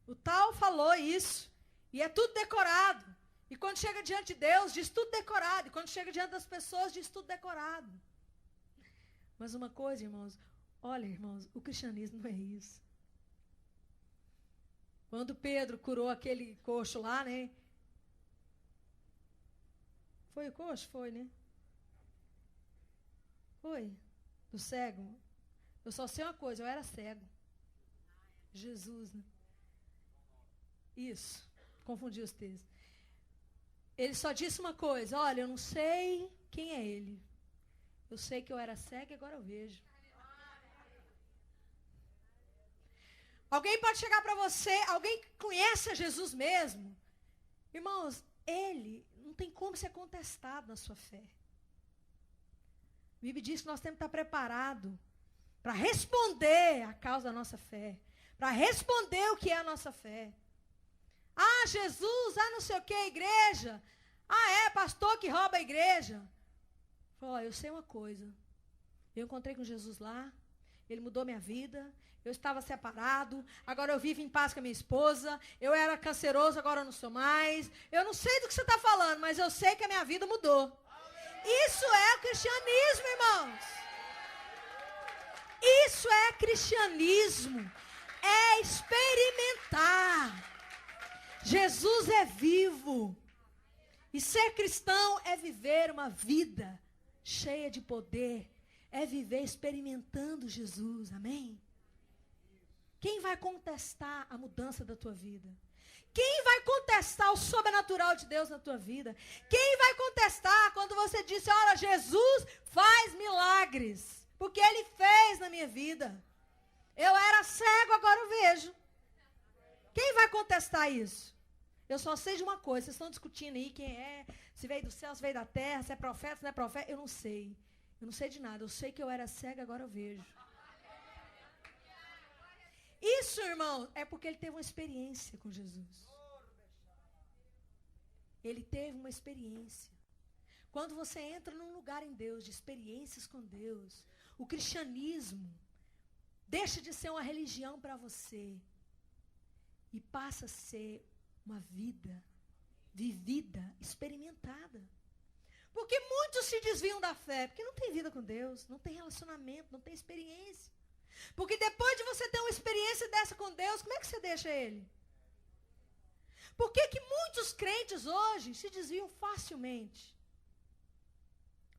o tal falou isso, e é tudo decorado. E quando chega diante de Deus, diz tudo decorado. E quando chega diante das pessoas, diz tudo decorado. Mas uma coisa, irmãos, olha, irmãos, o cristianismo não é isso. Quando Pedro curou aquele coxo lá, né? Foi o coxo? Foi, né? Foi. Do cego. Eu só sei uma coisa, eu era cego. Jesus, né? Isso. Confundi os textos. Ele só disse uma coisa, olha, eu não sei quem é ele. Eu sei que eu era cego e agora eu vejo. Alguém pode chegar para você, alguém que conhece a Jesus mesmo. Irmãos, ele não tem como ser contestado na sua fé. A Bíblia diz que nós temos que estar preparados para responder a causa da nossa fé. Para responder o que é a nossa fé. Ah, Jesus, não sei o que, igreja. É pastor que rouba a igreja. Falou, eu sei uma coisa. Eu encontrei com Jesus lá. Ele mudou minha vida. Eu estava separado. Agora eu vivo em paz com a minha esposa. Eu era canceroso, agora eu não sou mais. Eu não sei do que você está falando, mas eu sei que a minha vida mudou. Isso é o cristianismo, irmãos. Isso é cristianismo. É experimentar. Jesus é vivo. E ser cristão é viver uma vida cheia de poder. É viver experimentando Jesus. Amém? Quem vai contestar a mudança da tua vida? Quem vai contestar o sobrenatural de Deus na tua vida? Quem vai contestar quando você disse, olha, Jesus faz milagres? Porque Ele fez na minha vida. Eu era cego, agora eu vejo. Quem vai contestar isso? Eu só sei de uma coisa, vocês estão discutindo aí quem é, se veio do céu, se veio da terra, se é profeta, se não é profeta, eu não sei. Eu não sei de nada, eu sei que eu era cega, agora eu vejo. Isso, irmão, é porque ele teve uma experiência com Jesus. Ele teve uma experiência. Quando você entra num lugar em Deus, de experiências com Deus, o cristianismo deixa de ser uma religião para você e passa a ser uma vida vivida, experimentada. Porque muitos se desviam da fé, porque não tem vida com Deus, não tem relacionamento, não tem experiência. Porque depois de você ter uma experiência dessa com Deus, como é que você deixa Ele? Por que muitos crentes hoje se desviam facilmente?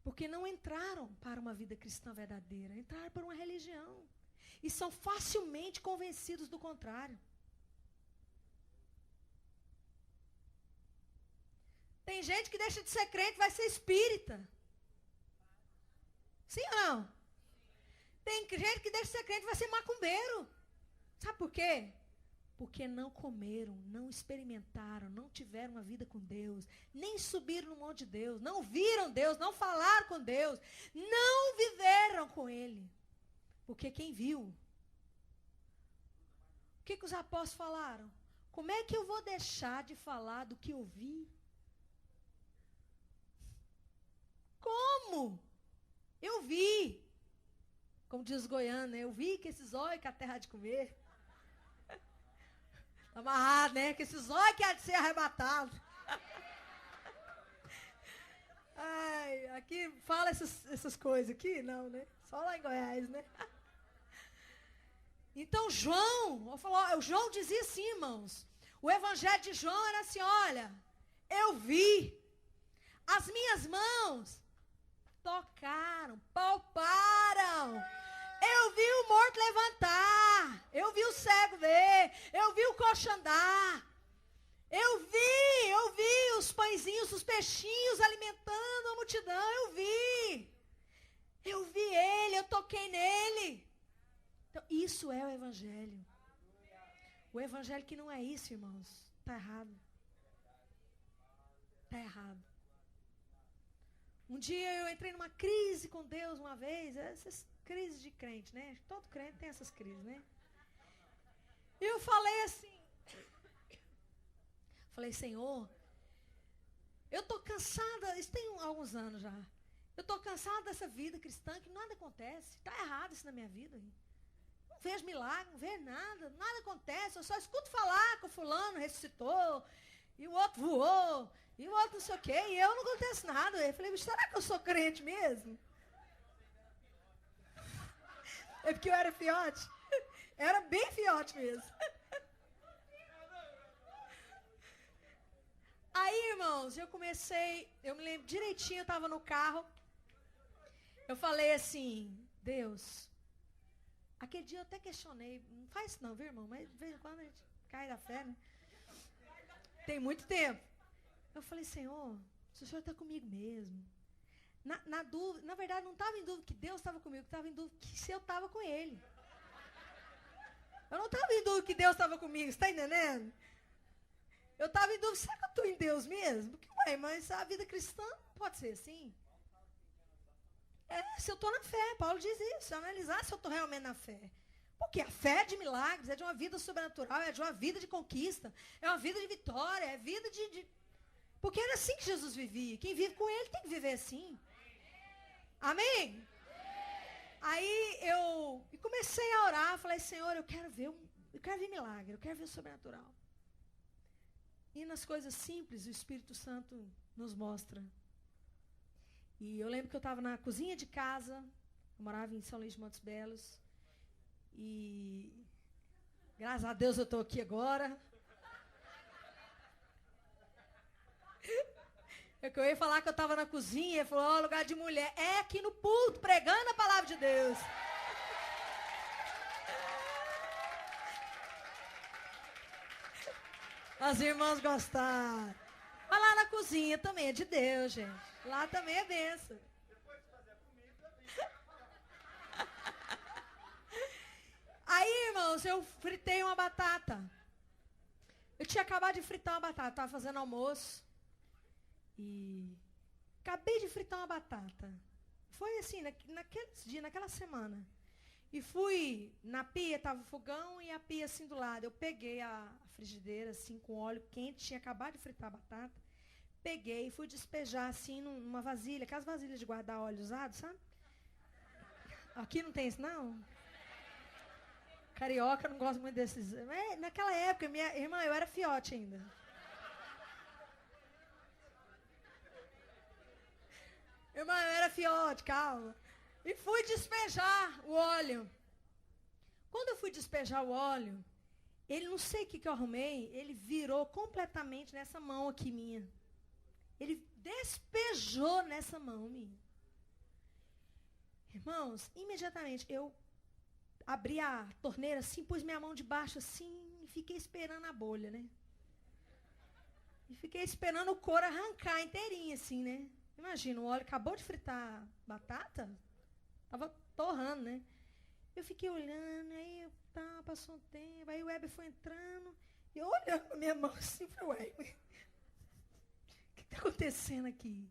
Porque não entraram para uma vida cristã verdadeira, entraram para uma religião. E são facilmente convencidos do contrário. Tem gente que deixa de ser crente e vai ser espírita. Sim ou não? Tem gente que deixa de ser crente e vai ser macumbeiro. Sabe por quê? Porque não comeram, não experimentaram, não tiveram uma vida com Deus, nem subiram no monte de Deus, não viram Deus, não falaram com Deus, não viveram com Ele. Porque quem viu? O que os apóstolos falaram? Como é que eu vou deixar de falar do que eu vi? Como? Eu vi. Como diz os goianos, eu vi que esses olhos que a terra há de comer. Amarrado, né? Que esses olhos que há de ser arrebatado. Ai, aqui fala essas coisas aqui, não, né? Só lá em Goiás, né? Então João dizia assim, irmãos. O evangelho de João era assim, olha, eu vi. As minhas mãos tocaram, palparam. Eu vi o morto levantar. Eu vi o cego ver. Eu vi o coxo andar. Eu vi os pãezinhos, os peixinhos alimentando a multidão. Eu vi ele, eu toquei nele. Então, isso é o evangelho. O evangelho que não é isso, irmãos, está errado. Está errado. Um dia eu entrei numa crise com Deus uma vez, essas crises de crente, né? Todo crente tem essas crises, né? E eu falei assim, Senhor, eu estou cansada, isso tem alguns anos já, eu estou cansada dessa vida cristã, que nada acontece, está errado isso na minha vida. Não vejo milagre, não vejo nada acontece, eu só escuto falar que o fulano ressuscitou, e o outro voou, e o outro não sei o quê, e eu não acontece nada. Eu falei, será que eu sou crente mesmo? É porque eu era fiote. Era bem fiote mesmo. Aí, irmãos, eu me lembro direitinho, eu estava no carro. Eu falei assim, Deus, aquele dia eu até questionei, não faz isso não, viu, irmão? Mas de vez em quando a gente cai da fé, né? Tem muito tempo. Eu falei, Senhor, se o Senhor está comigo mesmo. Na dúvida, na verdade, não estava em dúvida que Deus estava comigo, estava em dúvida que se eu estava com Ele. Eu não estava em dúvida que Deus estava comigo, você está entendendo? Eu estava em dúvida, será que eu estou em Deus mesmo? Porque, mas a vida cristã pode ser assim. Se eu estou na fé, Paulo diz isso, analisar se eu estou realmente na fé. Porque a fé é de milagres, é de uma vida sobrenatural, é de uma vida de conquista, é uma vida de vitória, é vida de... Porque era assim que Jesus vivia. Quem vive com Ele tem que viver assim. Amém? Aí eu comecei a orar, falei, Senhor, eu quero ver milagre, eu quero ver o sobrenatural. E nas coisas simples, o Espírito Santo nos mostra. E eu lembro que eu estava na cozinha de casa, eu morava em São Luís de Montes Belos, e graças a Deus eu estou aqui agora. É que eu ia falar que eu estava na cozinha, ele falou, lugar de mulher. É aqui no púlpito, pregando a palavra de Deus. As irmãs gostaram. Mas lá na cozinha também é de Deus, gente. Lá também é bênção. Depois de fazer a comida, aí, irmãos, eu fritei uma batata. Eu tinha acabado de fritar uma batata, estava fazendo almoço. E acabei de fritar uma batata. Foi assim, naqueles dias, naquela semana. E fui na pia, estava o fogão e a pia assim do lado. Eu peguei a frigideira assim com óleo quente, tinha acabado de fritar a batata. Peguei e fui despejar assim numa vasilha, aquelas vasilhas de guardar óleo usado, sabe? Aqui não tem isso não? Carioca não gosta muito desses. Naquela época, minha irmã, eu era fiote ainda. Irmã, eu era fiote, calma. E fui despejar o óleo. Quando eu fui despejar o óleo, ele, não sei o que eu arrumei, ele virou completamente nessa mão aqui minha. Ele despejou nessa mão minha. Irmãos, imediatamente eu abri a torneira assim, pus minha mão debaixo assim e fiquei esperando a bolha, né? E fiquei esperando o couro arrancar inteirinho assim, né? Imagina, o óleo acabou de fritar batata, tava torrando, né? Eu fiquei olhando, aí tá, passou um tempo, aí o Weber foi entrando, e eu olhando pra minha mão assim, falei, ué, o que está acontecendo aqui?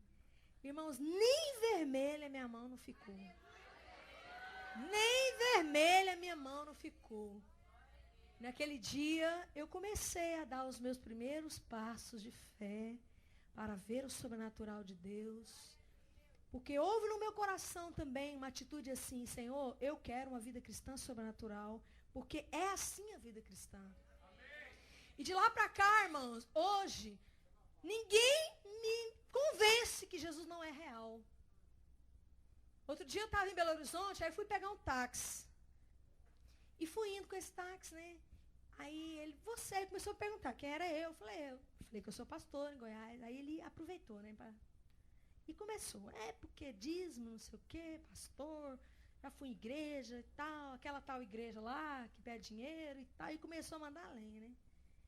Irmãos, nem vermelha minha mão não ficou. Nem vermelha minha mão não ficou. Naquele dia, eu comecei a dar os meus primeiros passos de fé para ver o sobrenatural de Deus. Porque houve no meu coração também uma atitude assim, Senhor, eu quero uma vida cristã sobrenatural, porque é assim a vida cristã. E de lá para cá, irmãos, hoje, ninguém me convence que Jesus não é real. Outro dia eu estava em Belo Horizonte, aí fui pegar um táxi. E fui indo com esse táxi, né? Aí ele, você, começou a perguntar quem era eu. Eu falei que eu sou pastor em Goiás. Aí ele aproveitou, né? E começou, porque dízimo, não sei o quê, pastor, já fui em igreja e tal, aquela tal igreja lá que pede dinheiro e tal. E começou a mandar lenha, né?